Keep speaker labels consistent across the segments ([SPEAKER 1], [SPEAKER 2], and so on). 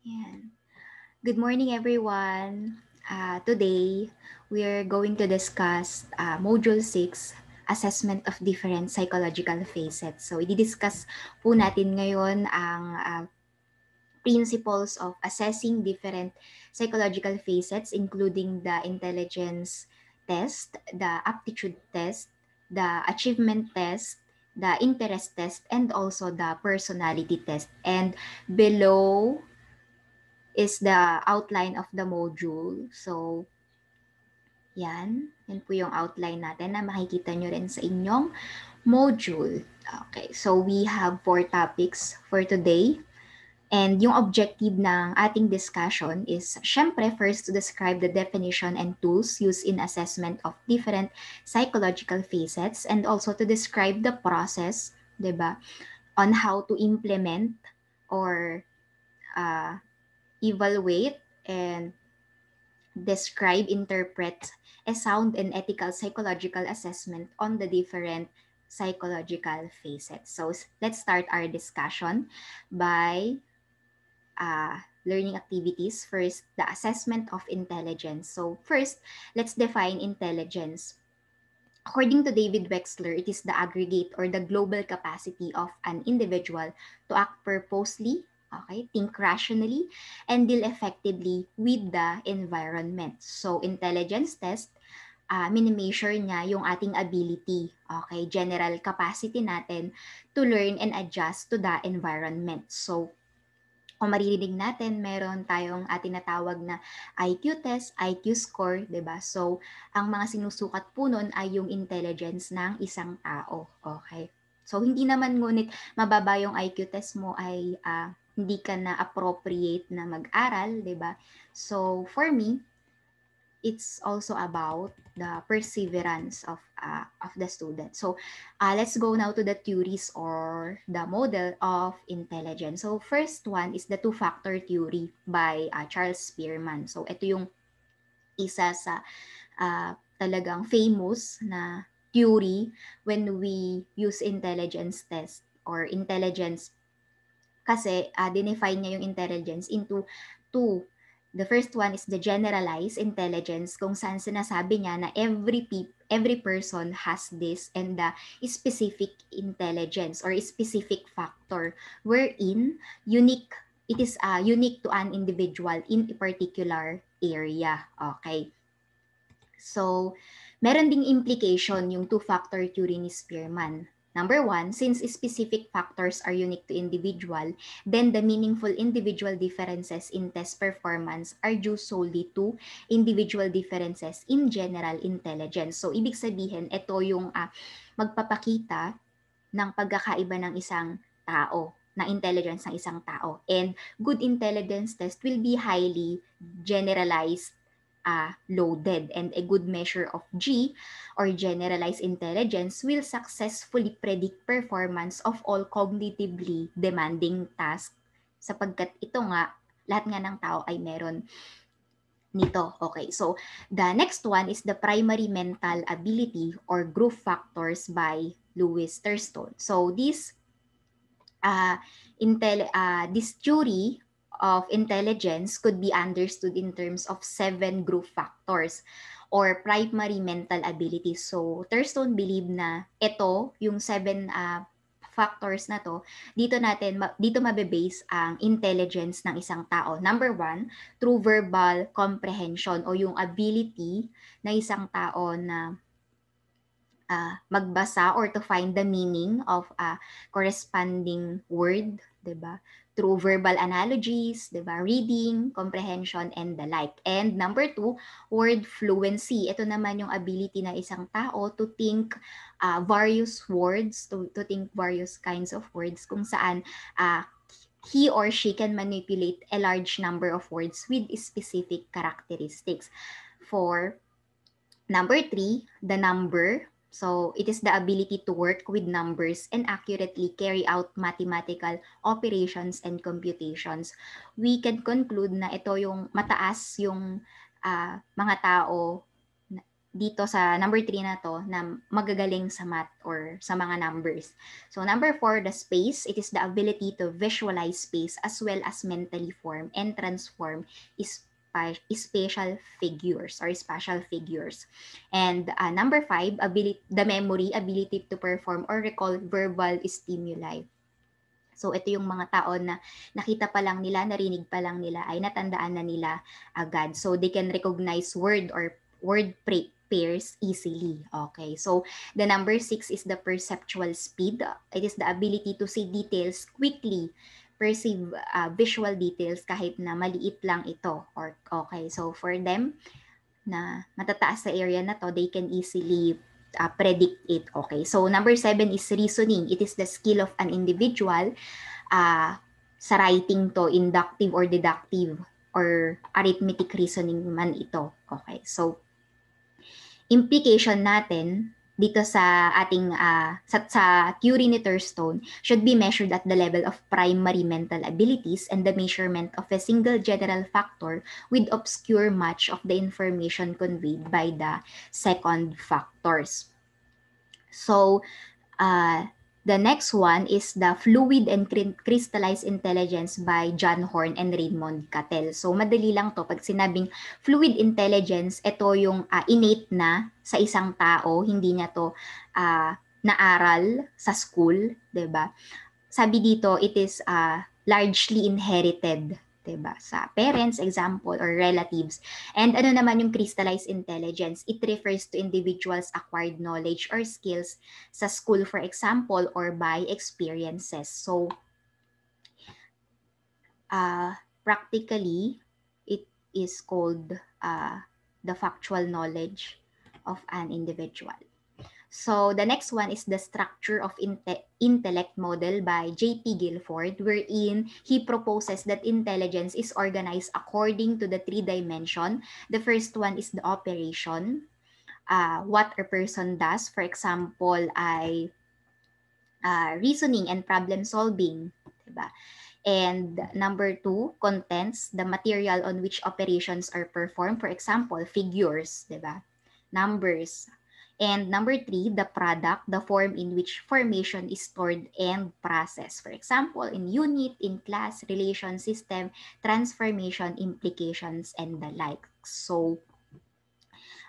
[SPEAKER 1] Ayan. Good morning, everyone. Today, we're going to discuss Module 6, Assessment of Different Psychological Facets. So, i-discuss po natin ngayon ang principles of assessing different psychological facets, including the intelligence test, the aptitude test, the achievement test, the interest test, and also the personality test. And below is the outline of the module. So, yan. Yan po yung outline natin na makikita nyo rin sa inyong module. Okay, so we have 4 topics for today. And yung objective ng ating discussion is, syempre, first to describe the definition and tools used in assessment of different psychological facets, and also to describe the process, diba, on how to implement or evaluate and describe, interpret a sound and ethical psychological assessment on the different psychological facets. So let's start our discussion by learning activities. First, the assessment of intelligence. So first, let's define intelligence. According to David Wexler, it is the aggregate or the global capacity of an individual to act purposely, okay, think rationally, and deal effectively with the environment. So, intelligence test, mini-measure niya yung ating ability, okay, general capacity natin to learn and adjust to the environment. So, kung maririnig natin, meron tayong tinatawag na IQ test, IQ score, 'di ba? So, ang mga sinusukat po nun ay yung intelligence ng isang tao. Okay? So, hindi naman ngunit mababa yung IQ test mo ay hindi ka na appropriate na mag-aral, 'di ba? So, for me, it's also about the perseverance of the student. So let's go now to the theories or the model of intelligence. So first one is the two-factor theory by Charles Spearman. So ito yung isa sa talagang famous na theory when we use intelligence test or intelligence, kasi dinefine niya yung intelligence into two. The first one is the generalized intelligence, kung saan sinasabi niya na every person has this, and the specific intelligence or specific factor wherein it is unique to an individual in a particular area. Okay. So, meron ding implication yung two-factor theory ni Spearman. Number one, since specific factors are unique to individual, then the meaningful individual differences in test performance are due solely to individual differences in general intelligence. So, ibig sabihin, ito yung magpapakita ng pagkakaiba ng isang tao, ng intelligence ng isang tao. And good intelligence test will be highly generalized, loaded, and a good measure of G or generalized intelligence will successfully predict performance of all cognitively demanding tasks, sapagkat ito nga, lahat nga ng tao ay meron nito. Okay, so the next one is the primary mental ability or group factors by Lewis Thurston. So this theory of intelligence could be understood in terms of 7 group factors or primary mental abilities. So Thurston believe na ito, yung 7 factors na to, dito mabe-base ang intelligence ng isang tao. Number 1, through verbal comprehension o yung ability ng isang tao na magbasa or to find the meaning of a corresponding word, 'di ba? Through verbal analogies, 'di ba? Reading, comprehension, and the like. And number 2, word fluency. Ito naman yung ability ng isang tao to think various words, to think various kinds of words, kung saan he or she can manipulate a large number of words with specific characteristics. For number 3, the number. So, it is the ability to work with numbers and accurately carry out mathematical operations and computations. We can conclude na ito yung mataas yung mga tao dito sa number 3 na to na magagaling sa math or sa mga numbers. So number 4, the space. It is the ability to visualize space as well as mentally form and transform spatial figures or spatial figures. And number 5, the memory, ability to perform or recall verbal stimuli. So ito yung mga tao na nakita pa lang nila, narinig pa lang nila, ay natandaan na nila agad. So they can recognize word or pairs easily. Okay, so the number 6 is the perceptual speed. It is the ability to see details quickly, perceive visual details kahit na maliit lang ito. Or okay, so for them na matataas sa area na to, they can easily predict it. Okay, so number 7 is reasoning. It is the skill of an individual. Sa writing to, inductive or deductive or arithmetic reasoning man ito. Okay, so implication natin dito sa ating sa theory ni Thurstone should be measured at the level of primary mental abilities and the measurement of a single general factor with obscure much of the information conveyed by the second factors. So the next one is the Fluid and Crystallized Intelligence by John Horn and Raymond Cattell. So madali lang to. Pag sinabing fluid intelligence, ito yung innate na sa isang tao, hindi niya to naaral sa school, 'di ba? Sabi dito, it is largely inherited, 'di ba? Sa parents, example, or relatives. And ano naman yung crystallized intelligence? It refers to individuals' acquired knowledge or skills sa school, for example, or by experiences. So, practically, it is called the factual knowledge of an individual. So the next one is the structure of intellect model by J.P. Guilford, wherein he proposes that intelligence is organized according to the 3 dimensions. The first one is the operation, what a person does. For example, reasoning and problem solving, diba? And number 2, contents, the material on which operations are performed. For example, figures, diba? Numbers. And number 3, the product, the form in which formation is stored and processed. For example, in unit, in class, relation, system, transformation, implications, and the like. So,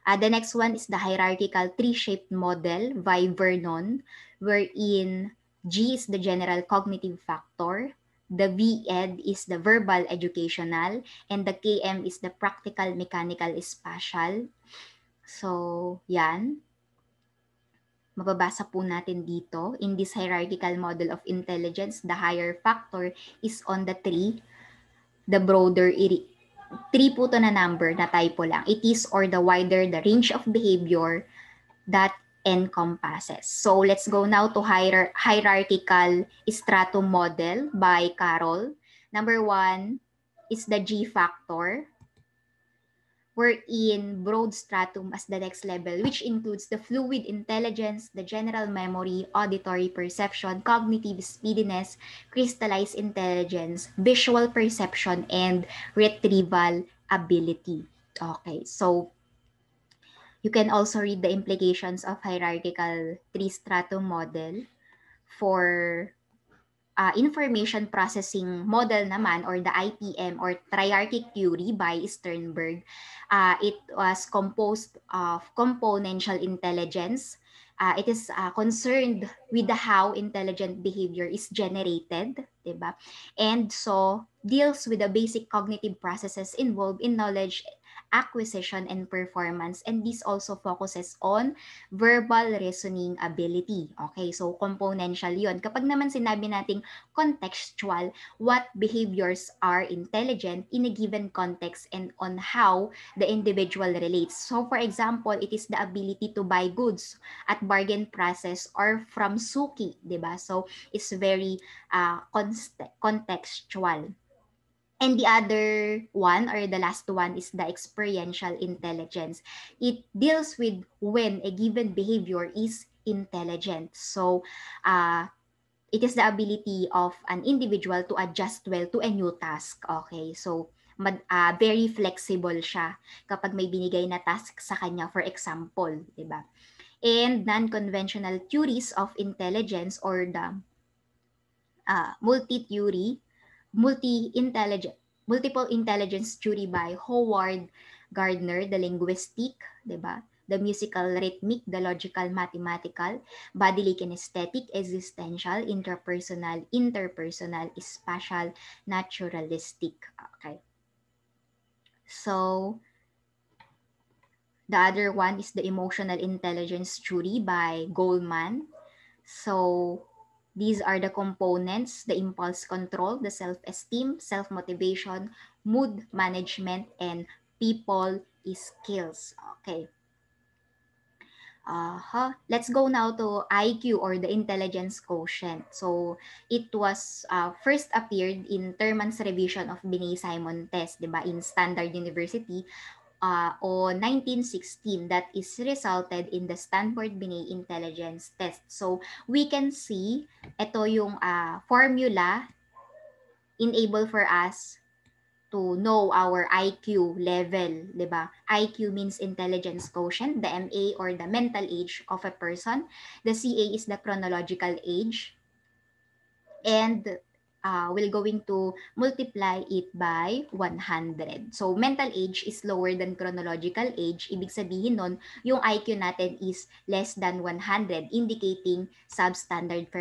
[SPEAKER 1] the next one is the hierarchical tree-shaped model by Vernon, wherein G is the general cognitive factor, the VED is the verbal educational, and the KM is the practical mechanical spatial. So, yan. Mababasa po natin dito, in this hierarchical model of intelligence, the higher factor is on the tree, the broader, 3 po to na number na typo lang. It is or the wider the range of behavior that encompasses. So let's go now to hierarchical stratum model by Carroll. Number 1 is the G factor, wherein broad stratum as the next level, which includes the fluid intelligence, the general memory, auditory perception, cognitive speediness, crystallized intelligence, visual perception, and retrieval ability. Okay, so you can also read the implications of hierarchical three-stratum model for information processing model naman, or the IPM or triarchic theory by Sternberg. It was composed of componential intelligence. It is concerned with the how intelligent behavior is generated, diba? And so deals with the basic cognitive processes involved in knowledge acquisition and performance, and this also focuses on verbal reasoning ability. Okay, so componential yun. Kapag naman sinabi nating contextual, what behaviors are intelligent in a given context and on how the individual relates. So for example, it is the ability to buy goods at bargain prices or from suki, diba? So it's very contextual. And the other one, or the last one, is the experiential intelligence. It deals with when a given behavior is intelligent. So, it is the ability of an individual to adjust well to a new task. Okay, so very flexible siya kapag may binigay na task sa kanya, for example, di ba? And non-conventional theories of intelligence or the multi-theory, multi-intelligent, multiple intelligence theory by Howard Gardner, the linguistic, di ba? The musical rhythmic, the logical mathematical, bodily kinesthetic, existential, intrapersonal, interpersonal, spatial, naturalistic. Okay. So, the other one is the emotional intelligence theory by Goldman. So, these are the components: the impulse control, the self-esteem, self-motivation, mood management, and people skills. Okay. Let's go now to IQ, or the intelligence quotient. So, it was first appeared in Terman's revision of Binet-Simon test, diba, in Stanford University on 1916, that is resulted in the Stanford Binet Intelligence Test. So, we can see ito yung formula enable for us to know our IQ level, di ba? IQ means intelligence quotient, the MA or the mental age of a person. The CA is the chronological age. And we're going to multiply it by 100. So, mental age is lower than chronological age. Ibig sabihin nun, yung IQ natin is less than 100, indicating substandard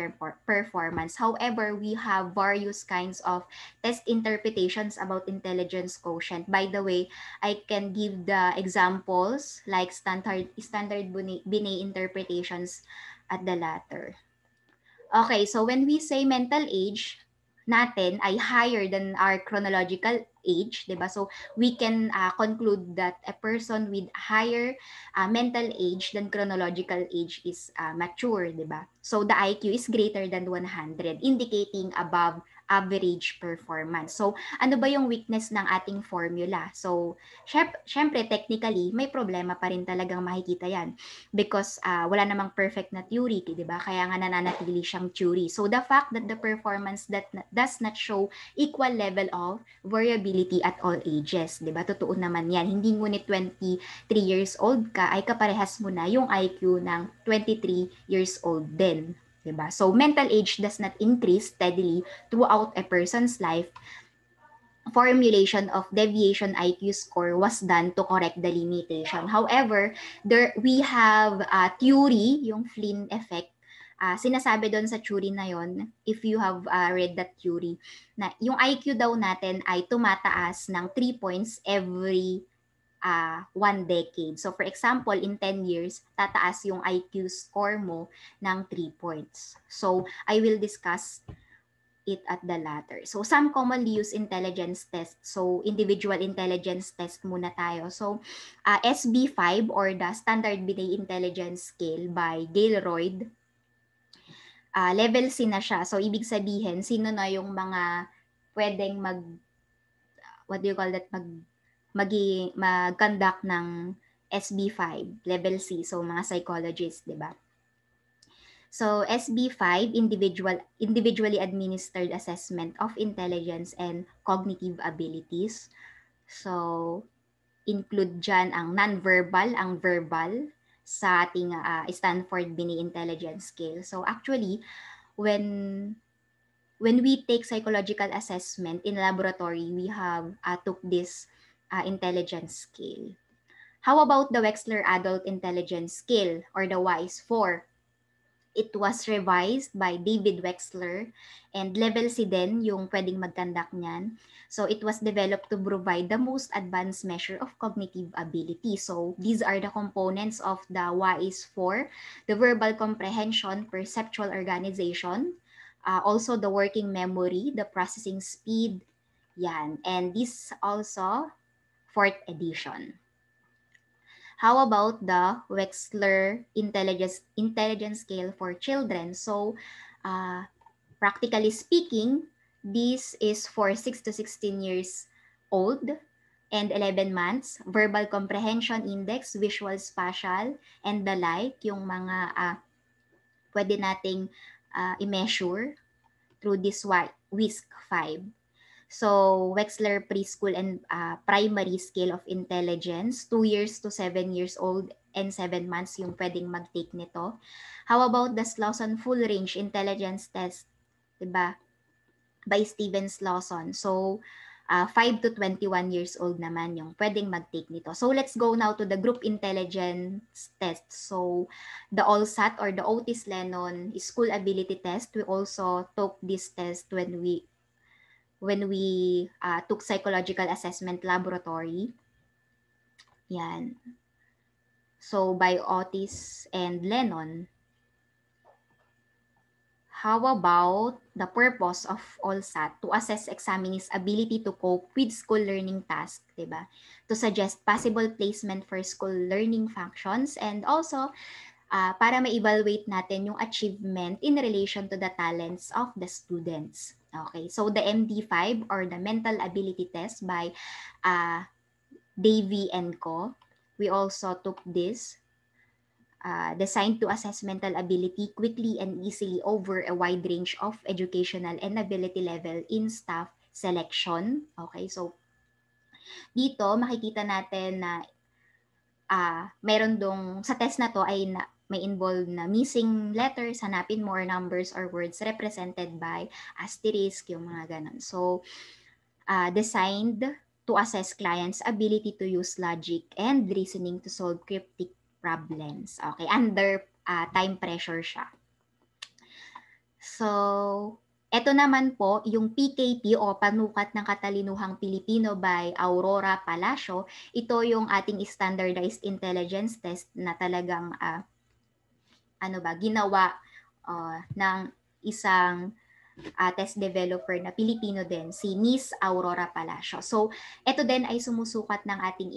[SPEAKER 1] performance. However, we have various kinds of test interpretations about intelligence quotient. By the way, I can give the examples like standard Binet interpretations at the latter. Okay, so when we say mental age natin ay higher than our chronological age, 'di ba? So we can conclude that a person with higher mental age than chronological age is mature, 'di ba? So the IQ is greater than 100, indicating above average performance. So ano ba yung weakness ng ating formula? So syempre technically may problema pa rin talagang makikita 'yan because wala namang perfect na theory, di ba? Kaya nga nananatili siyang theory. So the fact that the performance that does not show equal level of variability at all ages, di ba? Totoo naman yan. Hindi ngunit 23 years old ka ay kaparehas mo na yung IQ ng 23 years old din. Diba? So, mental age does not increase steadily throughout a person's life. Formulation of deviation IQ score was done to correct the limitation. However, we have a theory, yung Flynn effect. Sinasabi doon sa theory na yon, if you have read that theory, na yung IQ daw natin ay tumataas ng 3 points every 1 decade. So for example, in 10 years, tataas yung IQ score mo ng 3 points. So I will discuss it at the latter. So some commonly used intelligence tests. So individual intelligence test muna tayo. So SB5 or the Standard Binet Intelligence Scale by Gilroyd. Level C na siya. So ibig sabihin, sino na yung mga pwedeng what do you call that, mag-conduct ng SB5, level C, so mga psychologists, di ba? So SB5, individually administered assessment of intelligence and cognitive abilities. So include dyan ang non-verbal, ang verbal sa ating Stanford Binet Intelligence Scale. So actually, when we take psychological assessment in laboratory, we have took this intelligence scale. How about the Wechsler Adult Intelligence Scale or the WISE-4? It was revised by David Wechsler and level C din yung pwedeng mag-conduct niyan. So it was developed to provide the most advanced measure of cognitive ability. So these are the components of the WISE-4, the verbal comprehension, perceptual organization, also the working memory, the processing speed, yan. And this also 4th edition. How about the Wechsler intelligence scale for children? So, practically speaking, this is for 6 to 16 years old and 11 months. Verbal comprehension index, visual, spatial, and the like, yung mga pwede nating i-measure through this WISC-5. So, Wechsler Preschool and Primary Scale of Intelligence, 2 years to 7 years old and 7 months yung pwedeng mag-take nito. How about the Slauson Full Range Intelligence Test, diba? By Steven Slauson. So, 5 to 21 years old naman yung pwedeng mag-take nito. So, let's go now to the Group Intelligence Test. So, the OLSAT or the Otis Lennon School Ability Test, we also took this test when we took psychological assessment laboratory. Yan. So, by Otis and Lennon. How about the purpose of OLSAT? To assess examinees' ability to cope with school learning tasks, diba? To suggest possible placement for school learning functions, and also para ma-evaluate natin yung achievement in relation to the talents of the students. Okay, so the MD5 or the Mental Ability Test by Davy and Co. We also took this, designed to assess mental ability quickly and easily over a wide range of educational and ability level in staff selection. Okay, so dito makikita natin na meron dong, sa test na to ay may involved na missing letters, hanapin more numbers or words represented by asterisk, yung mga ganun. So, designed to assess clients' ability to use logic and reasoning to solve cryptic problems. Okay, under time pressure siya. So, eto naman po, yung PKP o Panukat ng Katalinuhang Pilipino by Aurora Palacio. Ito yung ating standardized intelligence test na talagang ginawa ng isang test developer na Pilipino din, si Miss Aurora Palacio. So, ito din ay sumusukat ng ating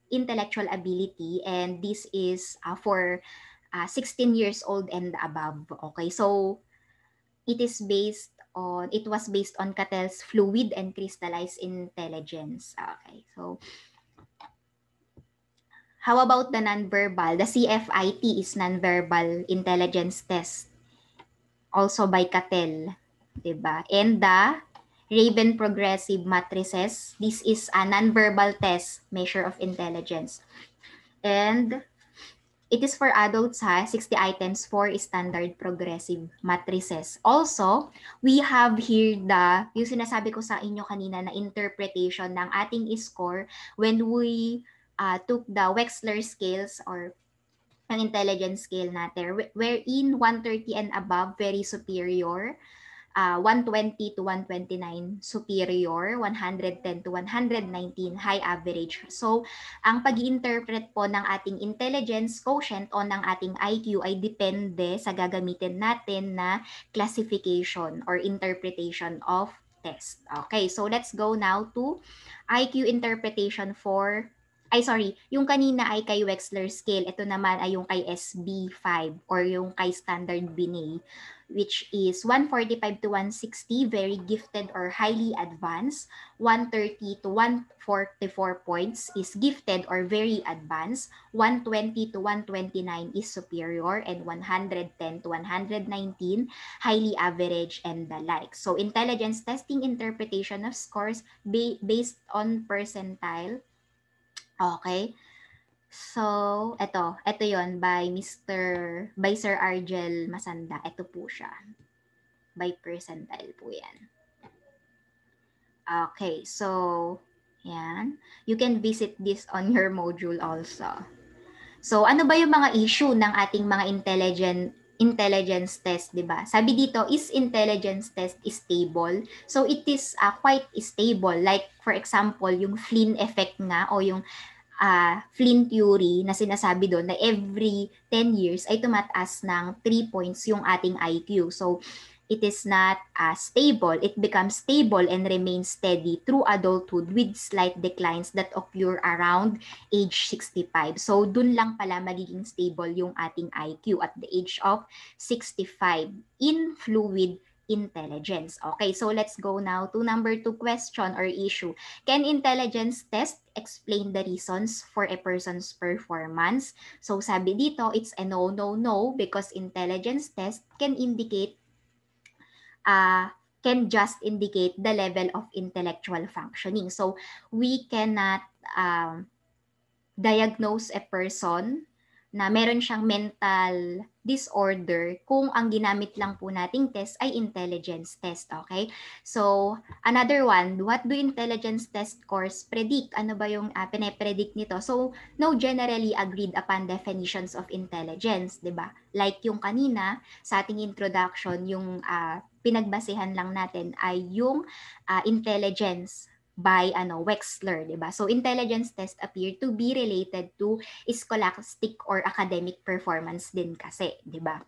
[SPEAKER 1] intellectual ability, and this is for 16 years old and above. Okay, so it was based on Catel's fluid and crystallized intelligence. Okay, so how about the nonverbal? The CFIT is nonverbal intelligence test, also by Catel, diba? And the Raven Progressive Matrices, this is a nonverbal test, measure of intelligence. And it is for adults, 60 items for standard progressive matrices. Also, we have here yung sinasabi ko sa inyo kanina na interpretation ng ating score when we took the Wechsler scales or ang intelligence scale natin, wherein 130 and above, very superior, 120 to 129 superior, 110 to 119 high average. So, ang pag-interpret po ng ating intelligence quotient o ng ating IQ ay depende sa gagamitin natin na classification or interpretation of test. Okay, so let's go now to IQ interpretation for yung kanina ay kay Wechsler scale. Ito naman ay yung kay SB5 or yung kay standard Binet, which is 145 to 160, very gifted or highly advanced. 130 to 144 points is gifted or very advanced. 120 to 129 is superior, and 110 to 119 highly average, and the like. So intelligence testing interpretation of scores based on percentile. Okay. So, ito yon by Sir Argel Masanda. Ito po siya. By percentile po yan. Okay, so, yan. You can visit this on your module also. So, ano ba yung mga issue ng ating mga intelligence test, di ba? Sabi dito, is intelligence test stable? So, it is quite stable. Like, for example, yung Flynn effect nga o yung Flynn theory na sinasabi doon na every 10 years ay tumataas ng 3 points yung ating IQ. So, it is not stable. It becomes stable and remains steady through adulthood with slight declines that occur around age 65. So, dun lang pala magiging stable yung ating IQ at the age of 65 in fluid intelligence. Okay, so let's go now to number 2 question or issue. Can intelligence test explain the reasons for a person's performance? So sabi dito, it's a no, no, no, because intelligence test can indicate can just indicate the level of intellectual functioning. So we cannot diagnose a person na meron siyang mental disorder kung ang ginamit lang po nating test ay intelligence test, okay? So, another one, what do intelligence test scores predict? Ano ba yung pine-predict nito? So, no generally agreed upon definitions of intelligence, 'di ba? Like yung kanina sa ating introduction, yung pinagbasehan lang natin ay yung intelligence by Wechsler, 'di ba? So intelligence test appear to be related to scholastic or academic performance din kasi, 'di ba?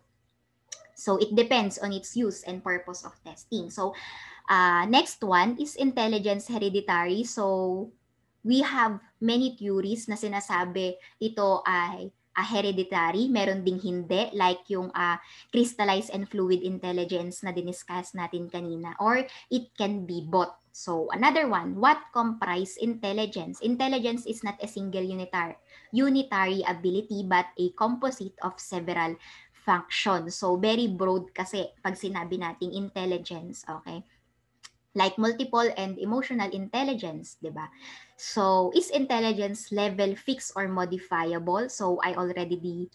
[SPEAKER 1] So it depends on its use and purpose of testing. So next one is intelligence hereditary. So we have many theories na sinasabi ito ay hereditary, meron ding hindi, like yung crystallized and fluid intelligence na diniscuss natin kanina, or it can be both. So another one, what comprise intelligence? Intelligence is not a single unitary ability but a composite of several functions. So very broad kasi pag sinabi nating intelligence, okay? Like multiple and emotional intelligence, di ba? So, is intelligence level fixed or modifiable? So, I already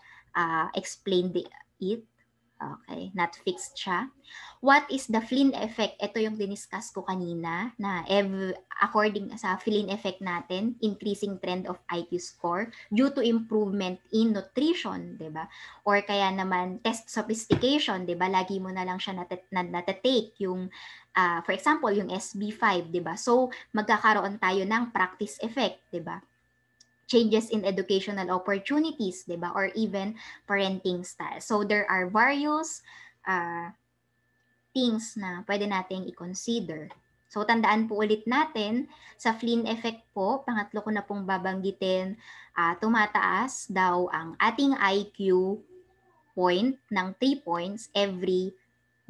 [SPEAKER 1] explained it. Okay, not fixed siya. What is the Flynn effect? Ito yung diniscuss ko kanina na according sa Flynn effect natin, increasing trend of IQ score due to improvement in nutrition, 'di ba? Or kaya naman test sophistication, 'di ba? Lagi mo na lang siya natatake yung for example, yung SB5, 'di ba? So magkakaroon tayo ng practice effect, 'di ba? Changes in educational opportunities, 'di ba? Or even parenting style. So there are various things na pwede nating i-consider. So tandaan po ulit natin, sa Flynn effect po, pangatlo ko na pong babanggitin, tumataas daw ang ating IQ point ng 3 points every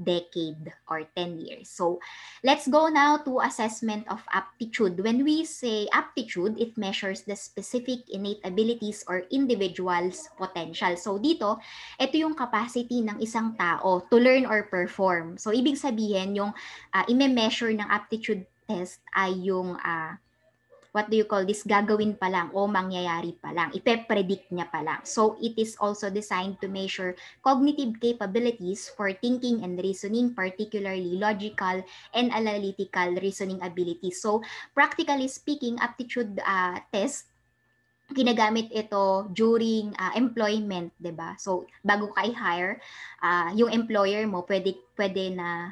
[SPEAKER 1] decade or 10 years. So, let's go now to assessment of aptitude. When we say aptitude, it measures the specific innate abilities or individual's potential. So, dito, ito yung capacity ng isang tao to learn or perform. So, ibig sabihin, yung i-measure ng aptitude test ay yung what do you call this, gagawin pa lang o mangyayari pa lang, ipe-predict niya pa lang. So it is also designed to measure cognitive capabilities for thinking and reasoning, particularly logical and analytical reasoning abilities. So practically speaking, aptitude test, ginagamit ito during employment, 'di ba? So bago ka i-hire, yung employer mo pwede na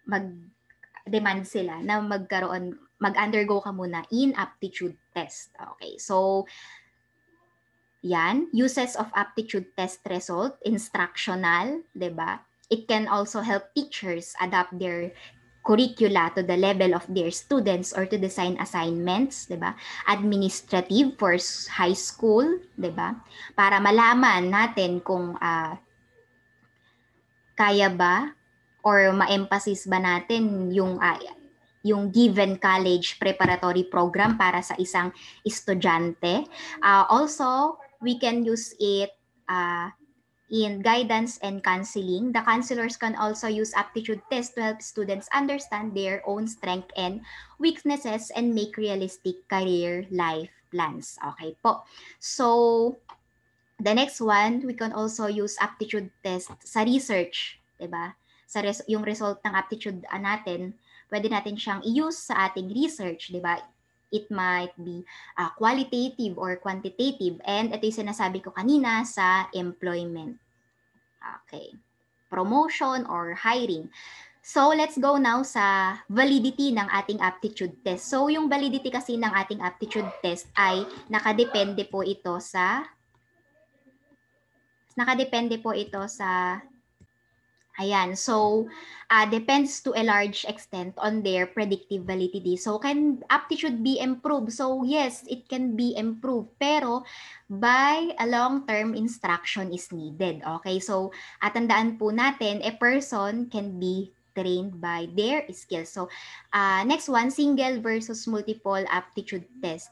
[SPEAKER 1] mag-demand sila na mag-undergo ka muna in aptitude test. Okay, so yan, uses of aptitude test result, instructional, 'di ba? It can also help teachers adapt their curricula to the level of their students or to design assignments, 'di ba? Administrative for high school, 'di ba? Para malaman natin kung kaya ba or ma-emphasize ba natin yung given college preparatory program para sa isang estudyante. Also, we can use it in guidance and counseling. The counselors can also use aptitude tests to help students understand their own strengths and weaknesses and make realistic career life plans. Okay po. So, the next one, we can also use aptitude test sa research, 'di ba? Yung result ng aptitude natin, pwede natin siyang i-use sa ating research, 'di ba? It might be qualitative or quantitative, and ito yung sinasabi ko kanina sa employment. Okay. Promotion or hiring. So, let's go now sa validity ng ating aptitude test. So, yung validity kasi ng ating aptitude test ay nakadepende po ito sa ayan. So, depends to a large extent on their predictive validity. So, can aptitude be improved? So, yes, it can be improved. Pero, by a long-term instruction is needed. Okay? So, tandaan po natin, a person can be trained by their skills. So, next one, single versus multiple aptitude test.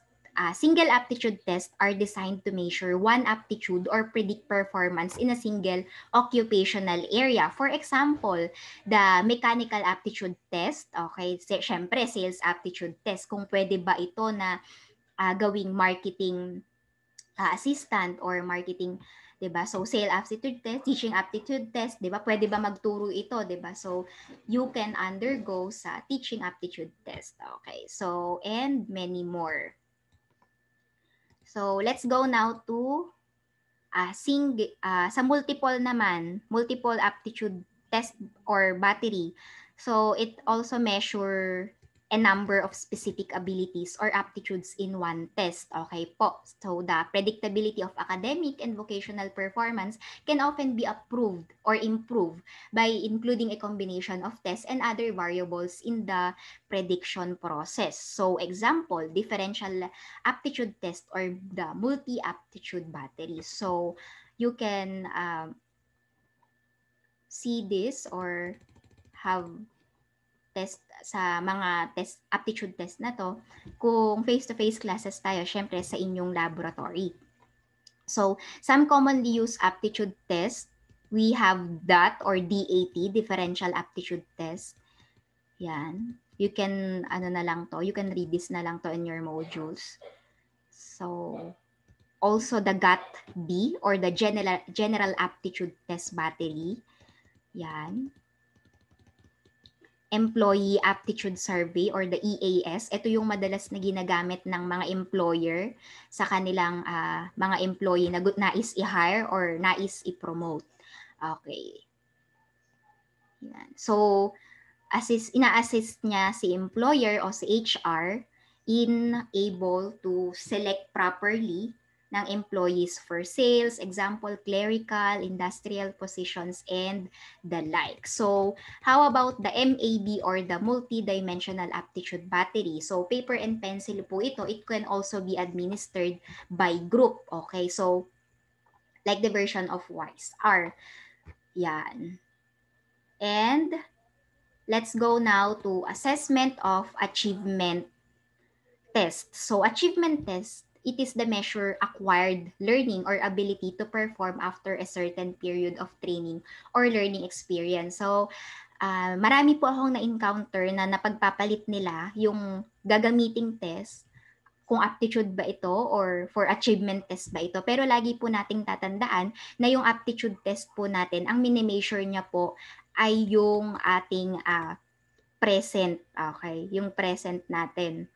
[SPEAKER 1] single aptitude tests are designed to measure one aptitude or predict performance in a single occupational area. For example, the mechanical aptitude test, okay, syempre sales aptitude test, kung pwede ba ito na gawing marketing assistant or marketing, 'di ba? So sale aptitude test, teaching aptitude test, 'di ba? Pwede ba magturo ito, 'di ba? So you can undergo sa teaching aptitude test. Okay. So and many more. So let's go now to sa multiple naman, multiple aptitude test or battery. So it also measure a number of specific abilities or aptitudes in one test. Okay po. So the predictability of academic and vocational performance can often be approved or improved by including a combination of tests and other variables in the prediction process. So example, differential aptitude test or the multi-aptitude battery. So you can see this or have test sa mga test aptitude test na to kung face-to-face classes tayo, syempre sa inyong laboratory. So, some commonly used aptitude tests, we have DAT or DAT, differential aptitude test. Yan. You can, you can read this na lang to in your modules. So, also the GAT-B or the General Aptitude Test Battery. Yan. Employee Aptitude Survey or the EAS. Ito yung madalas na ginagamit ng mga employer sa kanilang mga employee na nais i-hire or nais i-promote. Okay. Yan. So, ina-assist niya si employer o si HR in able to select properly ng employees for sales, example, clerical, industrial positions, and the like. So, how about the MAB or the multi-dimensional aptitude battery? So, paper and pencil po ito. It can also be administered by group. Okay, so, like the version of WISE-R. Yan. And, let's go now to assessment of achievement test. So achievement test, it is the measure acquired learning or ability to perform after a certain period of training or learning experience. So marami po akong na-encounter na napagpapalit nila yung gagamiting test kung aptitude ba ito or for achievement test ba ito. Pero lagi po nating tatandaan na yung aptitude test po natin, ang mini-measure niya po ay yung ating present. Okay, yung present natin.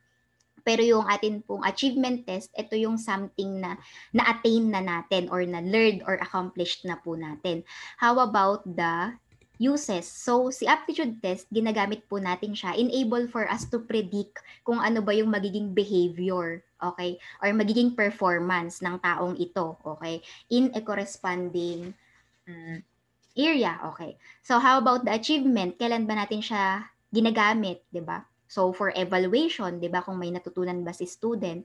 [SPEAKER 1] Pero yung atin pong achievement test, ito yung something na na-attain na natin or na-learned or accomplished na po natin. How about the uses? So, si aptitude test, ginagamit po natin siya, enable for us to predict kung ano ba yung magiging behavior, okay? Or magiging performance ng taong ito, okay? In a corresponding area, okay? So, how about the achievement? Kailan ba natin siya ginagamit, di ba? So, for evaluation, di ba, kung may natutunan ba si student.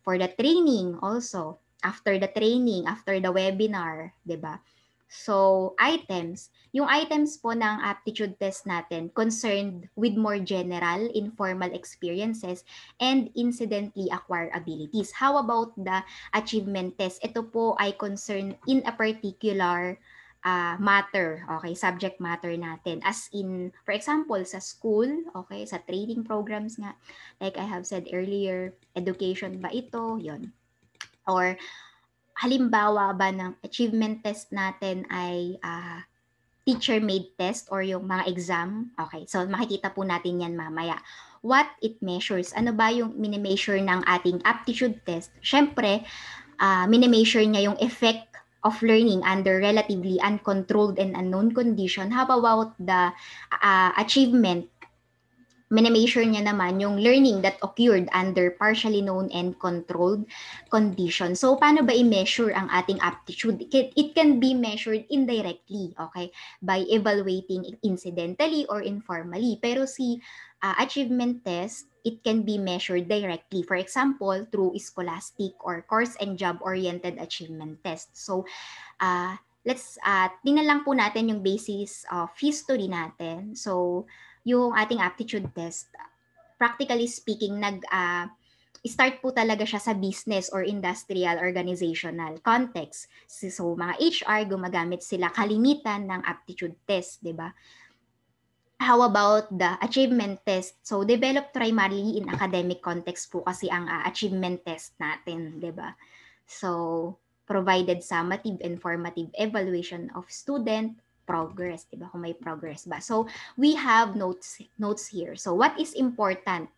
[SPEAKER 1] For the training also, after the training, after the webinar, di ba? So, items. Yung items po ng aptitude test natin concerned with more general, informal experiences and incidentally acquired abilities. How about the achievement test? Ito po ay concerned in a particular matter, okay, subject matter natin. As in, for example, sa school, okay, sa training programs nga, like I have said earlier, education ba ito? Yon. Or halimbawa ba ng achievement test natin ay teacher-made test or yung mga exam? Okay, so makikita po natin yan mamaya. What it measures? Ano ba yung mini-measure ng ating aptitude test? Siyempre, mini-measure niya yung effect of learning under relatively uncontrolled and unknown condition. How about the achievement? Mini-measure niya naman yung learning that occurred under partially known and controlled conditions. So, paano ba i-measure ang ating aptitude? It can be measured indirectly, okay? By evaluating incidentally or informally. Pero si achievement test, it can be measured directly. For example, through scholastic or course and job-oriented achievement test. So, tingnan lang po natin yung basis of history natin. So, yung ating aptitude test, practically speaking, start po talaga siya sa business or industrial organizational context. So mga HR, gumagamit sila kalimitan ng aptitude test, di ba? How about the achievement test? So, developed primarily in academic context po kasi ang achievement test natin, di ba? So, provided summative and formative evaluation of student progress, di ba? Kung may progress ba. So, we have notes here. So, what is important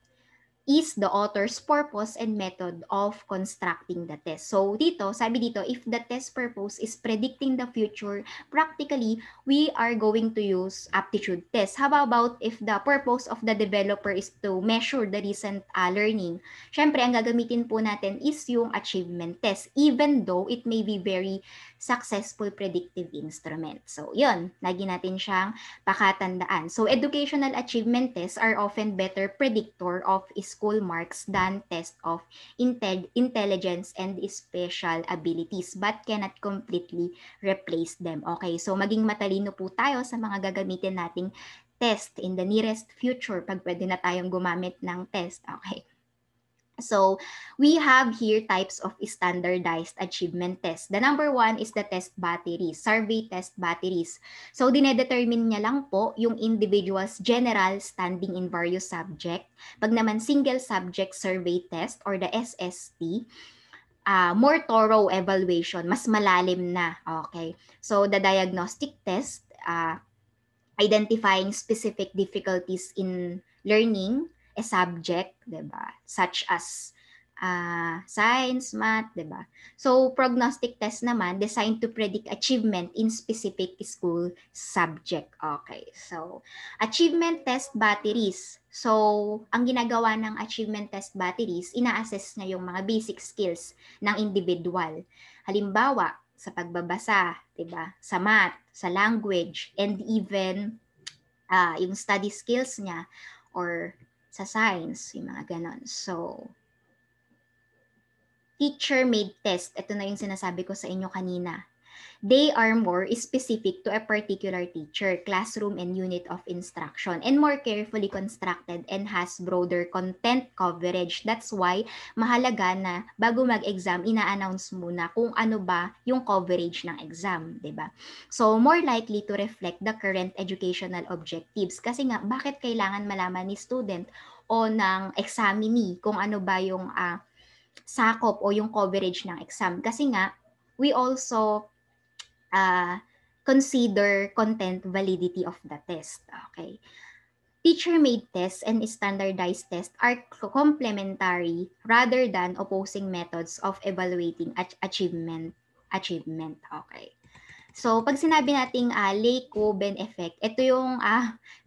[SPEAKER 1] is the author's purpose and method of constructing the test. So dito, sabi dito, if the test purpose is predicting the future, practically, we are going to use aptitude test. How about if the purpose of the developer is to measure the recent learning? Syempre, ang gagamitin po natin is yung achievement test, even though it may be very successful predictive instrument. So yun, lagi natin siyang pakatandaan. So educational achievement tests are often better predictor of school marks than test of intelligence and special abilities but cannot completely replace them. Okay, so maging matalino po tayo sa mga gagamitin nating test in the nearest future pag pwede na tayong gumamit ng test. Okay. So, we have here types of standardized achievement tests. The number one is the test batteries, survey test batteries. So, dinedetermine niya lang po yung individual's general standing in various subject. Pag naman single subject survey test or the SST, more thorough evaluation, mas malalim na. Okay. So, the diagnostic test, identifying specific difficulties in learning a subject, 'di ba? Such as science, math, 'di ba? So prognostic test naman designed to predict achievement in specific school subject. Okay. So achievement test batteries. So ang ginagawa ng achievement test batteries, ina-assess niya yung mga basic skills ng individual. Halimbawa, sa pagbabasa, 'di ba? Sa math, sa language, and even yung study skills niya or sa science, yung mga ganon. So, teacher-made test, ito na yung sinasabi ko sa inyo kanina. They are more specific to a particular teacher, classroom, and unit of instruction, and more carefully constructed and has broader content coverage. That's why mahalaga na bago mag-exam, ina-announce muna kung ano ba yung coverage ng exam, di ba? So, more likely to reflect the current educational objectives. Kasi nga, bakit kailangan malaman ni student o ng examinee kung ano ba yung sakop o yung coverage ng exam? Kasi nga, we also consider content validity of the test. Okay. Teacher-made tests and standardized tests are complementary rather than opposing methods of evaluating achievement. Okay. So, pag sinabi nating Lake-Coben effect, ito yung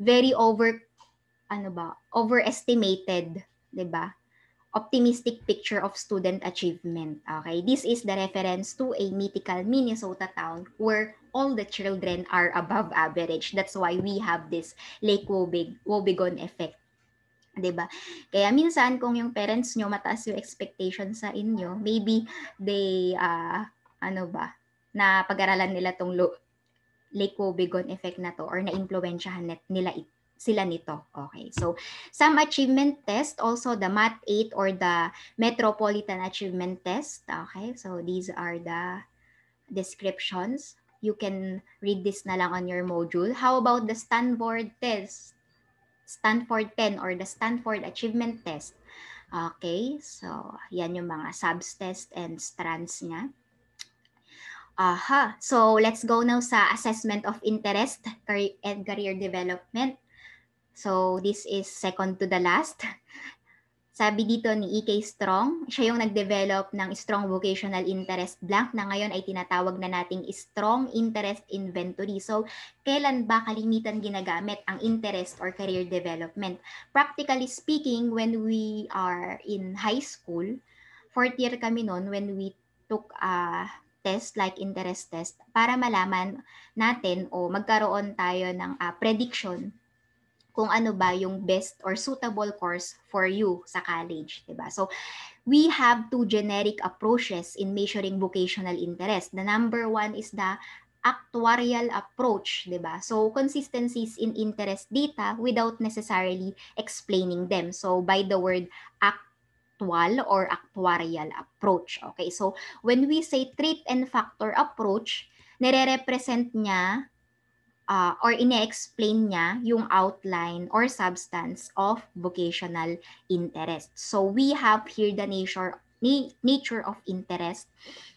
[SPEAKER 1] very overestimated, 'di ba? Optimistic picture of student achievement. Okay, this is the reference to a mythical Minnesota town where all the children are above average. That's why we have this Lake Wobegon effect. 'Di ba? Kaya minsan kung yung parents nyo mataas yung expectation sa inyo, maybe they na pag-aralan nila tong Lake Wobegon effect na to or na-impluwensyahan nila sila nito. Okay. So, some achievement test, also the Math 8 or the Metropolitan Achievement Test. Okay. So, these are the descriptions. You can read this na lang on your module. How about the Stanford test? Stanford 10 or the Stanford Achievement Test. Okay. So, yan yung mga subs test and strands niya. So, let's go now sa assessment of interest and career development. So, this is second to the last. Sabi dito ni E.K. Strong, siya yung nag-develop ng Strong Vocational Interest Blank na ngayon ay tinatawag na nating Strong Interest Inventory. So, kailan ba kalimitan ginagamit ang interest or career development? Practically speaking, when we are in high school, fourth year kami noon when we took a test like interest test para malaman natin o magkaroon tayo ng prediction kung ano ba yung best or suitable course for you sa college, diba? So, we have two generic approaches in measuring vocational interest. The number one is the actuarial approach, diba? So, consistencies in interest data without necessarily explaining them. So, by the word actual or actuarial approach. Okay, so when we say trait and factor approach, nire-represent niya or ine-explain niya yung outline or substance of vocational interest. So we have here the nature of interest.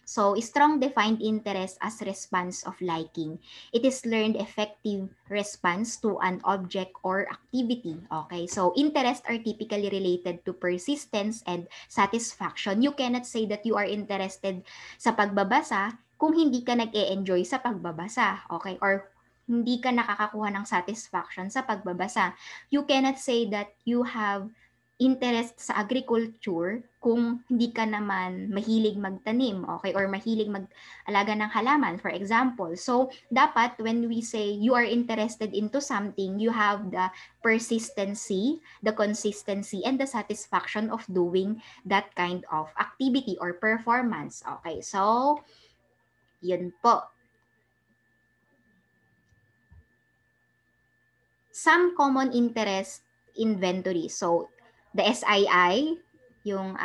[SPEAKER 1] So, strong defined interest as response of liking. It is learned effective response to an object or activity. Okay, so interest are typically related to persistence and satisfaction. You cannot say that you are interested sa pagbabasa kung hindi ka nag-e-enjoy sa pagbabasa. Okay, or hindi ka nakakakuha ng satisfaction sa pagbabasa. You cannot say that you have interest sa agriculture kung hindi ka naman mahilig magtanim, okay, or mahilig mag-alaga ng halaman, for example. So, dapat when we say you are interested into something, you have the persistency, the consistency, and the satisfaction of doing that kind of activity or performance. Okay, so, yun po. Some common interest inventory. So, the SII, yung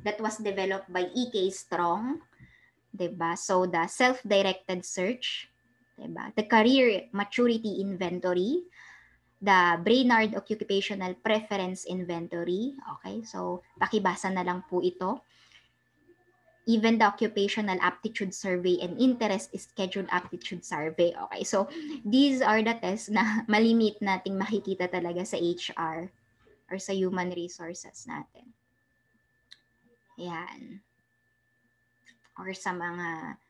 [SPEAKER 1] that was developed by E.K. Strong, 'di ba? So the self-directed search, 'di ba? The career maturity inventory, the Brainerd occupational preference inventory, okay? So pakibasa na lang po ito. Even the occupational aptitude survey and interest scheduled aptitude survey. Okay, so these are the tests na malimit nating makikita talaga sa HR or sa human resources natin. Yan. Or sa mga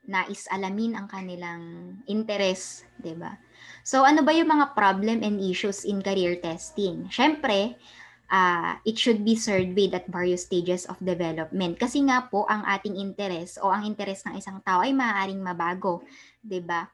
[SPEAKER 1] nais alamin ang kanilang interest, 'di ba? So ano ba yung mga problem and issues in career testing? Syempre, it should be surveyed at various stages of development. Kasi nga po ang ating interest o ang interest ng isang tao ay maaaring mabago, 'di ba?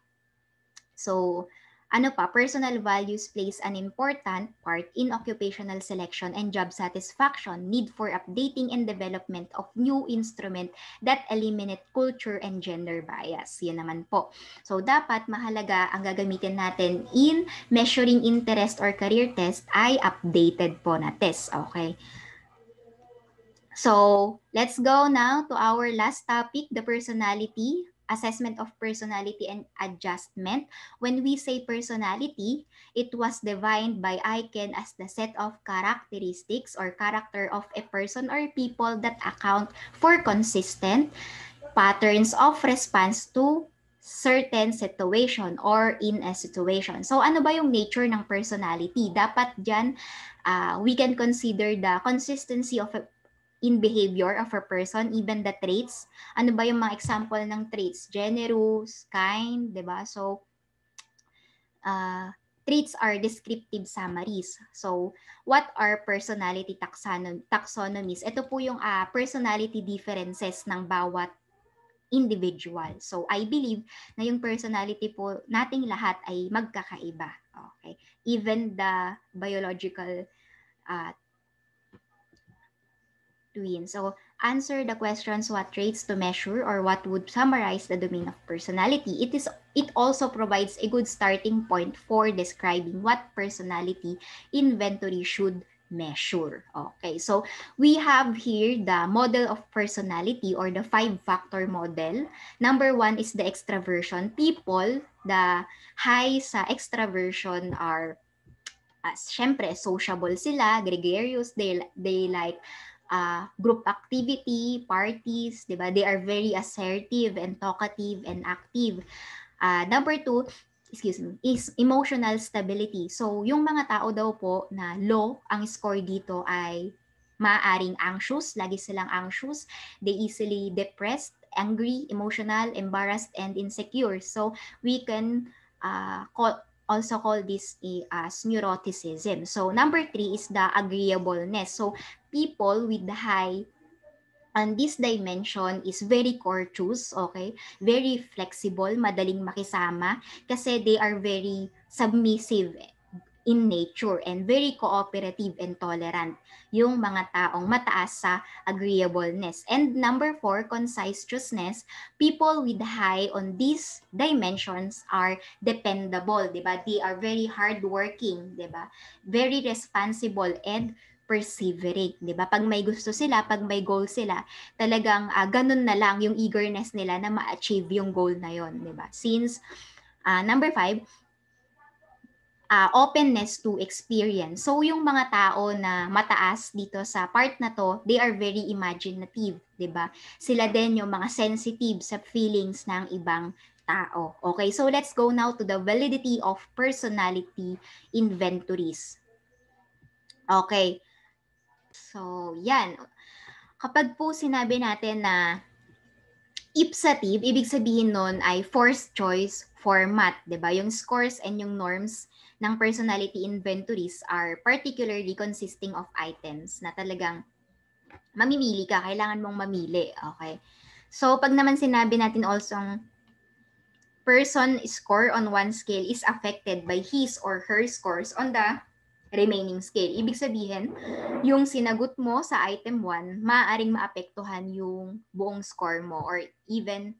[SPEAKER 1] So, ano pa, personal values plays an important part in occupational selection and job satisfaction, need for updating and development of new instrument that eliminate culture and gender bias. Yan naman po. So, dapat mahalaga ang gagamitin natin in measuring interest or career test ay updated po na test. Okay. So, let's go now to our last topic, the personality, assessment of personality and adjustment. When we say personality, it was defined by Eichen as the set of characteristics or character of a person or people that account for consistent patterns of response to certain situation or in a situation. So, ano ba yung nature ng personality? Dapat dyan, we can consider the consistency of in behavior of a person, even the traits. Ano ba yung mga example ng traits? Generous, kind, di ba? So, traits are descriptive summaries. So, what are personality taxonomies? Ito po yung personality differences ng bawat individual. So, I believe na yung personality po nating lahat ay magkakaiba. Okay? Even the biological twin. So, answer the questions what traits to measure or what would summarize the domain of personality. It also provides a good starting point for describing what personality inventory should measure. Okay, so we have here the model of personality or the 5-factor model. Number 1 is the extraversion. People, the high sa extraversion are syempre sociable sila, gregarious, they like group activity, parties, di ba? They are very assertive and talkative and active. Number 2, is emotional stability. So, yung mga tao daw po na low, ang score dito ay maaaring anxious, lagi silang anxious, they easily depressed, angry, emotional, embarrassed, and insecure. So, we can also call this as neuroticism. So, number 3 is the agreeableness. So, people with the high and this dimension is very courteous, okay? Very flexible, madaling makisama kasi they are very submissive in nature and very cooperative and tolerant yung mga taong mataas sa agreeableness. And number 4, conscientiousness. People with high on these dimensions are dependable, di ba? They are very hardworking, di ba? Very responsible and persevering, 'di ba? Pag may gusto sila, pag may goal sila, talagang ganun na lang yung eagerness nila na ma-achieve yung goal na yon, 'di ba? Since number 5, openness to experience. So yung mga tao na mataas dito sa part na to, they are very imaginative, 'di ba? Sila din yung mga sensitive sa feelings ng ibang tao. Okay, so let's go now to the validity of personality inventories. Okay. So, yan. Kapag po sinabi natin na ipsative, ibig sabihin nun ay forced choice format, 'di ba? Yung scores and yung norms ng personality inventories are particularly consisting of items na talagang mamimili ka, kailangan mong mamili, okay? So, pag naman sinabi natin also person score on one scale is affected by his or her scores on the remaining scale. Ibig sabihin, yung sinagot mo sa item 1, maaaring maapektuhan yung buong score mo or even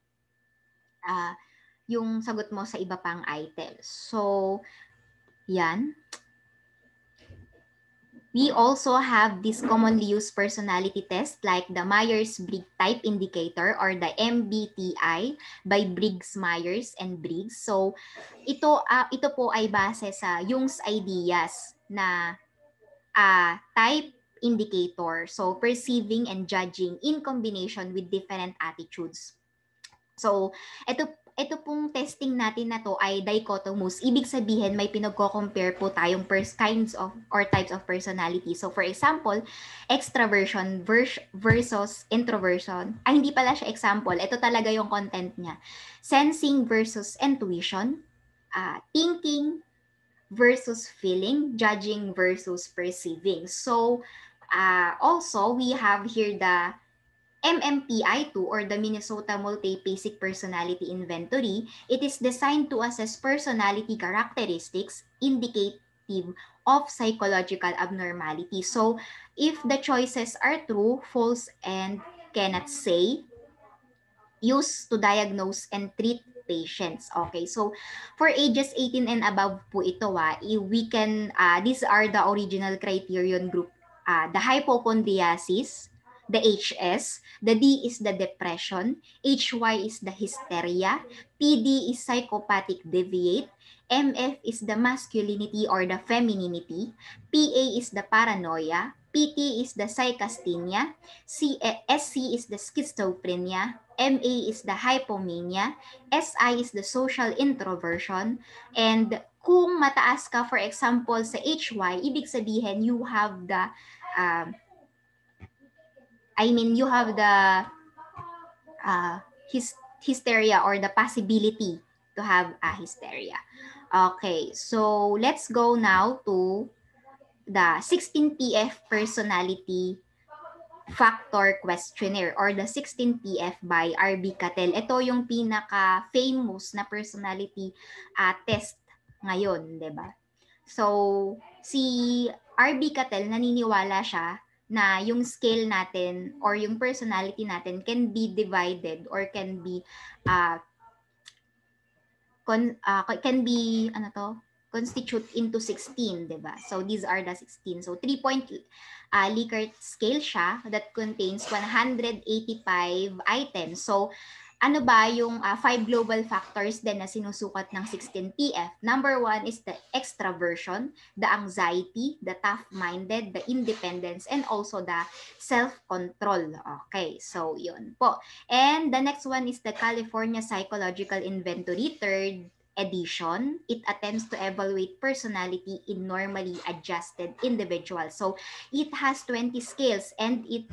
[SPEAKER 1] yung sagot mo sa iba pang items. So, yan. We also have this commonly used personality test like the Myers-Briggs Type Indicator or the MBTI by Briggs-Myers and Briggs. So, ito po ay base sa Jung's ideas na type indicator. So, perceiving and judging in combination with different attitudes. So, ito pong testing natin na to ay dichotomous. Ibig sabihin, may pinagko-compare po tayong kinds of or types of personality. So, for example, extraversion versus introversion. Ay, hindi pala siya example. Ito talaga yung content niya. Sensing versus intuition. Thinking versus feeling. Judging versus perceiving. So, also, we have here the MMPI-2 or the Minnesota Multi-Basic Personality Inventory. It is designed to assess personality characteristics indicative of psychological abnormality. So, if the choices are true, false, and cannot say, used to diagnose and treat patients. Okay, so for ages 18 and above po ito, we can, these are the original criterion group. The hypochondriasis, the HS, the D is the depression, HY is the hysteria, PD is psychopathic deviate, MF is the masculinity or the femininity, PA is the paranoia, PT is the psychasthenia, SC is the schizophrenia, MA is the hypomania, SI is the social introversion, and kung mataas ka, for example, sa HY, ibig sabihin you have the you have the hysteria or the possibility to have a hysteria. Okay, so let's go now to the 16PF personality factor questionnaire or the 16PF by R.B. Cattell. Ito yung pinaka-famous na personality test ngayon, 'di ba? So, si R.B. Cattell naniniwala siya na yung scale natin or yung personality natin can be divided or can be constitute into 16, 'di ba? So these are the 16. So 3-point Likert scale siya that contains 185 items. So ano ba yung 5 global factors din na sinusukat ng 16PF? Number 1 is the extraversion, the anxiety, the tough-minded, the independence, and also the self-control. Okay, so yun po. And the next one is the California Psychological Inventory, third edition. It attempts to evaluate personality in normally adjusted individuals. So it has 20 scales and it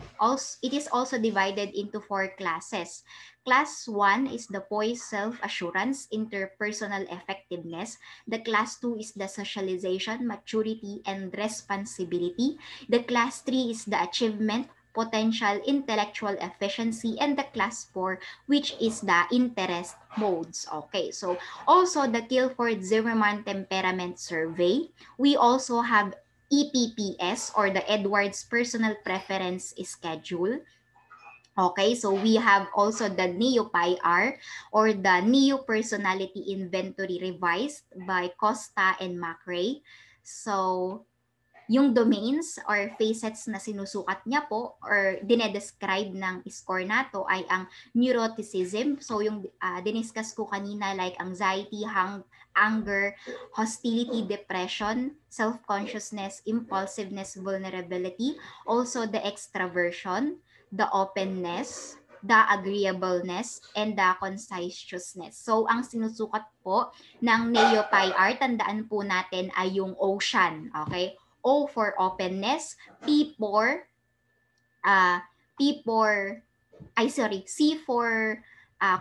[SPEAKER 1] is also divided into 4 classes. Class 1 is the poise, self-assurance, interpersonal effectiveness. The class 2 is the socialization, maturity, and responsibility. The class 3 is the achievement, potential, intellectual efficiency, and the class 4, which is the interest modes. Okay, so also the Guilford-Zimmermann Temperament Survey. We also have EPPS or the Edwards Personal Preference Schedule. Okay, so we have also the NEO-PI-R or the NEO Personality Inventory revised by Costa and McRae. So Yung domains or facets na sinusukat niya po or dinedescribe ng score na to ay ang neuroticism. So yung diniscuss ko kanina like anxiety, anger, hostility, depression, self-consciousness, impulsiveness, vulnerability, also the extraversion, the openness, the agreeableness, and the conscientiousness. So ang sinusukat po ng NEOPIR, tandaan po natin ay yung ocean, okay? O for openness, P for uh, C for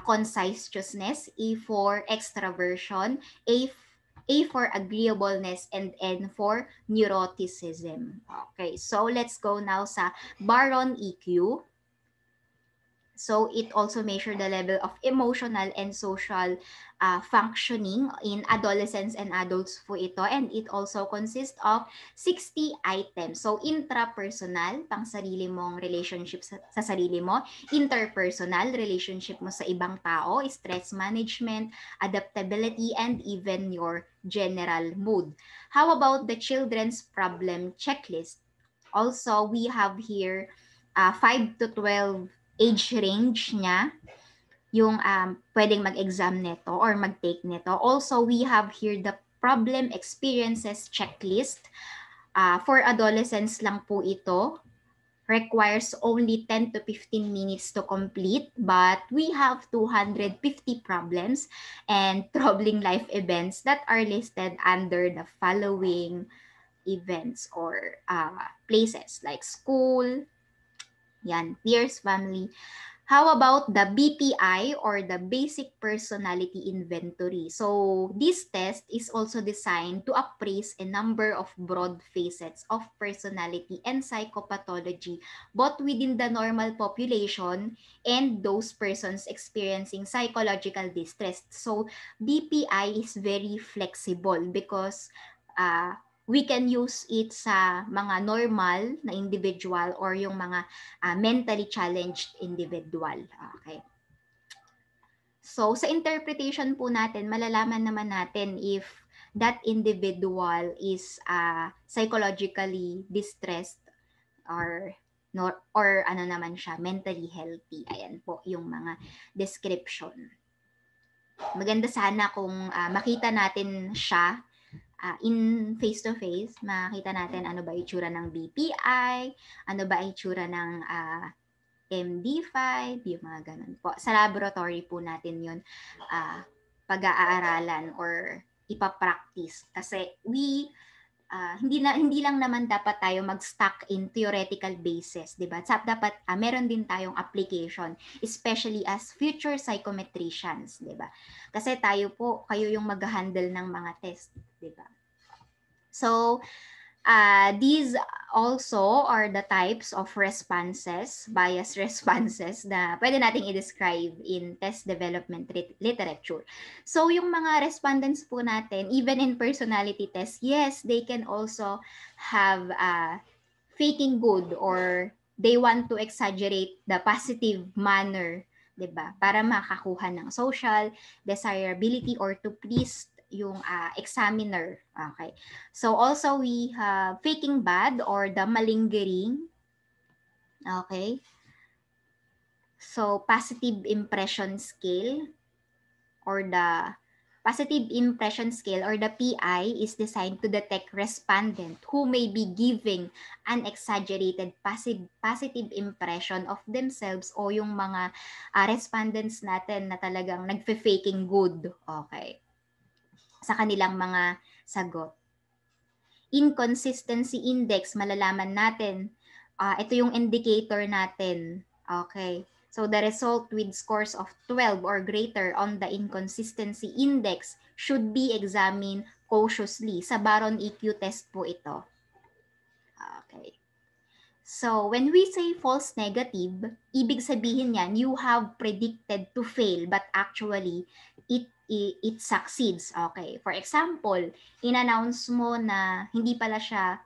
[SPEAKER 1] conscientiousness, E for extraversion, A for agreeableness, and N for neuroticism. Okay, so let's go now sa Baron EQ. So it also measures the level of emotional and social functioning in adolescents and adults po ito. And it also consists of 60 items. So intrapersonal, pang sarili mong relationship sa sarili mo. Interpersonal, relationship mo sa ibang tao. Stress management, adaptability, and even your general mood. How about the children's problem checklist? Also, we have here 5 to 12 age range niya, yung pwedeng mag-exam nito or mag-take nito. Also, we have here the problem experiences checklist. For adolescents lang po ito. Requires only 10 to 15 minutes to complete, but we have 250 problems and troubling life events that are listed under the following events or places like school, yan, peers, family. How about the BPI or the Basic Personality Inventory? So this test is also designed to appraise a number of broad facets of personality and psychopathology, both within the normal population and those persons experiencing psychological distress. So BPI is very flexible because we can use it sa mga normal na individual or yung mga mentally challenged individual. Okay. So, sa interpretation po natin, malalaman naman natin if that individual is psychologically distressed or ano naman siya, mentally healthy. Ayan po yung mga description. Maganda sana kung makita natin siya in face-to-face, makita natin ano ba itsura ng BPI, ano ba itsura ng MD5, yung mga ganun po. Sa laboratory po natin yun pag-aaralan or ipapractice. Kasi hindi lang naman dapat tayo mag-stuck in theoretical basis, di ba? Dapat meron din tayong application, especially as future psychometricians, di ba? Kasi kayo yung mag-handle ng mga test, di ba? So, these also are the types of responses, bias responses na pwede nating i-describe in test development literature. So, yung mga respondents po natin, even in personality test, yes, they can also have faking good or they want to exaggerate the positive manner, 'di ba? Para makakuha ng social desirability or to please yung examiner. Okay. So also we have faking bad or the malingering. Okay. So positive impression scale or the positive impression scale or the PI is designed to detect respondent who may be giving an exaggerated positive impression of themselves o yung mga respondents natin na talagang nagfe-faking good. Okay. Sa kanilang mga sagot. Inconsistency index, malalaman natin. Ito yung indicator natin. Okay. So the result with scores of 12 or greater on the inconsistency index should be examined cautiously. Sa Baron EQ test po ito. Okay. So when we say false negative, ibig sabihin yan, you have predicted to fail but actually it succeeds. Okay. For example, in-announce mo na hindi pala siya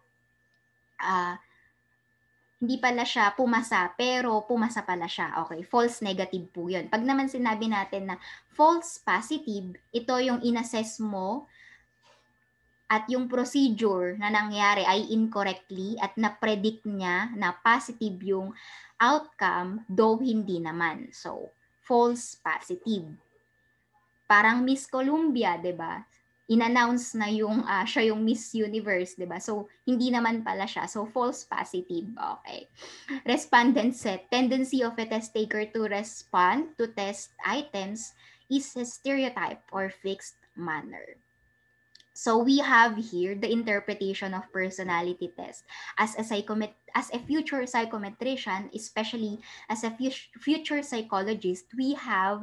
[SPEAKER 1] pumasa, pero pumasa pala siya. Okay, false negative po yun. Pag naman sinabi natin na false positive, ito yung inassess mo at yung procedure na nangyari ay incorrectly at na-predict niya na positive yung outcome, though hindi naman. So, false positive. Parang Miss Columbia, 'di ba? In-announce na yung siya yung Miss Universe, 'di ba? So, hindi naman pala siya. So, false positive. Okay. Respondent set. Tendency of a test taker to respond to test items is a stereotype or fixed manner. So we have here the interpretation of personality test as a future psychometrician, especially as a future psychologist, we have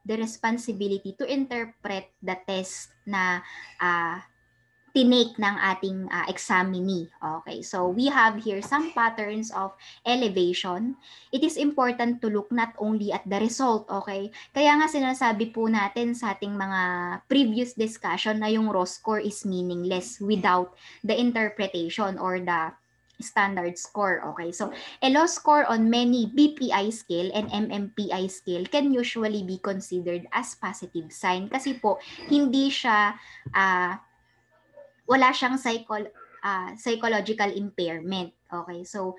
[SPEAKER 1] the responsibility to interpret the test na tinake ng ating examinee. Okay, so we have here some patterns of elevation. It is important to look not only at the result, okay? Kaya nga sinasabi po natin sa ating mga previous discussion na yung raw score is meaningless without the interpretation or the standard score. Okay, so a low score on many BPI scale and MMPI scale can usually be considered as positive sign kasi po hindi siya wala siyang psychological impairment. Okay, so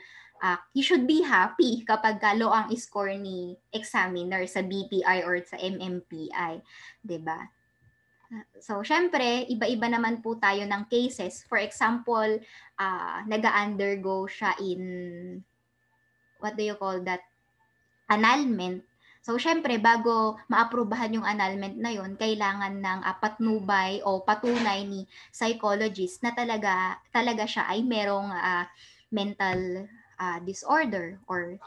[SPEAKER 1] you should be happy kapag low ang score ni examiner sa BPI or sa MMPI, 'di ba? So, syempre, iba-iba naman po tayo ng cases. For example, nag-undergo siya in, what do you call that, annulment. So, syempre, bago maaprubahan yung annulment na yun, kailangan ng patnubay o patunay ni psychologist na talaga siya ay merong mental disorder or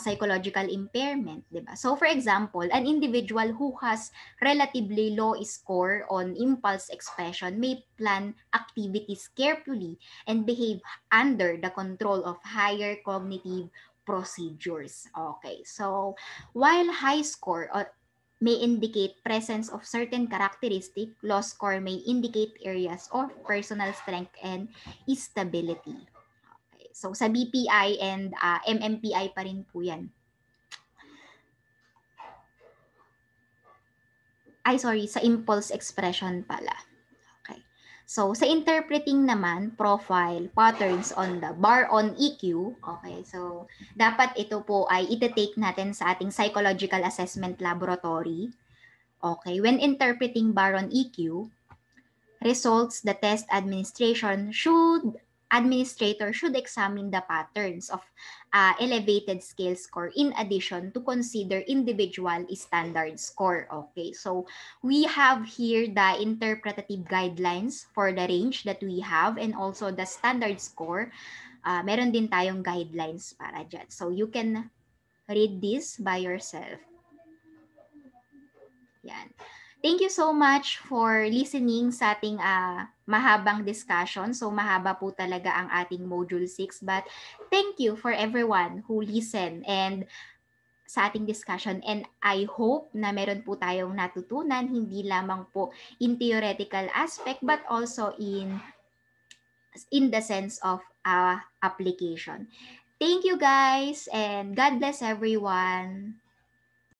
[SPEAKER 1] psychological impairment, di ba? So, for example, an individual who has relatively low score on impulse expression may plan activities carefully and behave under the control of higher cognitive procedures. Okay, so while high score may indicate presence of certain characteristic, low score may indicate areas of personal strength and stability. Okay, so sa BPI and MMPI pa rin po yan. Sa impulse expression pala. So, sa interpreting naman, profile, patterns on the bar on EQ, okay, so, dapat ito po ay iti-take natin sa ating psychological assessment laboratory. Okay, when interpreting bar on EQ, results, the test administrator should examine the patterns of elevated scale score in addition to consider individual standard score. Okay, so we have here the interpretative guidelines for the range that we have and also the standard score. Meron din tayong guidelines para dyan. So you can read this by yourself. Yan. Thank you so much for listening sa ating mahabang discussion. So mahaba po talaga ang ating Module 6. But thank you for everyone who listened and sa ating discussion. And I hope na meron po tayong natutunan, hindi lamang po in theoretical aspect, but also in the sense of application. Thank you guys and God bless everyone.